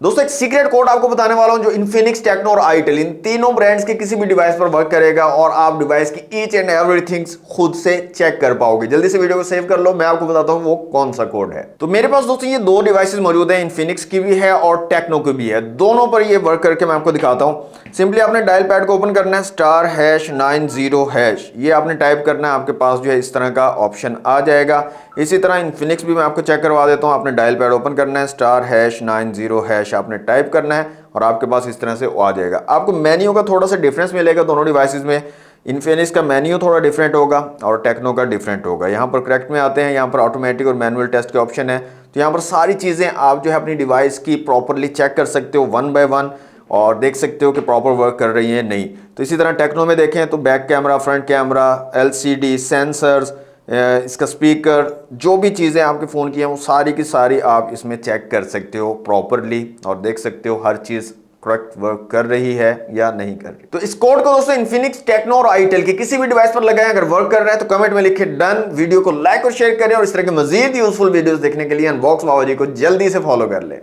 दोस्तों एक secret code आपको बताने वाला हूं जो इन्फिनिक्स, टेक्नो और आईटेल इन तीनों ब्रांड्स के किसी भी डिवाइस पर वर्क करेगा और आप डिवाइस की ईच एंड एवरीथिंग खुद से चेक कर पाओगे। जल्दी से वीडियो को सेव कर लो, मैं आपको बताता हूं वो कौन सा कोड है। तो मेरे पास दोस्तों ये दो डिवाइसेस मौजूद है, इन्फिनिक्स की भी है और टेक्नो की भी है। दोनों पर ये वर्क करके मैं आपको दिखाता हूं। सिंपली आपने डायल पैड को ओपन करना है, *#90#, ये आपने टाइप करना है, आपके पास जो है इस तरह का ऑप्शन आ जाएगा। इसी तरह इन्फिनिक्स भी मैं आपको चेक करवा देता हूं। आपने डायल पैड ओपन करना है, *#90# आपने टाइप करना है और आपके पास इस तरह से आ जाएगा। आपको मेन्यू का थोड़ा सा डिफरेंस मिलेगा दोनों डिवाइसेस में। इन्फिनिक्स का मेन्यू थोड़ा डिफरेंट होगा और टेक्नो का डिफरेंट होगा। यहाँ पर करेक्ट में आते हैं, यहाँ पर ऑटोमेटिक और मैनुअल टेस्ट के ऑप्शन है। तो यहाँ पर सारी चीज़ें आप जो है अपनी डिवाइस की प्रॉपरली चेक कर सकते हो वन बाय वन और देख सकते हो कि प्रॉपर वर्क कर रही है नहीं। तो इसी तरह टेक्नो में देखें तो back camera, front camera, LCD, sensors, इसका स्पीकर, जो भी चीज़ें आपके फ़ोन की हैं वो सारी की सारी आप इसमें चेक कर सकते हो प्रॉपरली और देख सकते हो हर चीज़ करेक्ट वर्क कर रही है या नहीं कर रही। तो इस कोड को दोस्तों इन्फिनिक्स, टेक्नो और आईटेल के किसी भी डिवाइस पर लगाएं। अगर वर्क कर रहा है तो कमेंट में लिखे डन। वीडियो को लाइक और शेयर करें और इस तरह के मजीद यूजफुल वीडियोस देखने के लिए अनबॉक्स बाबा जी को जल्दी से फॉलो कर लें।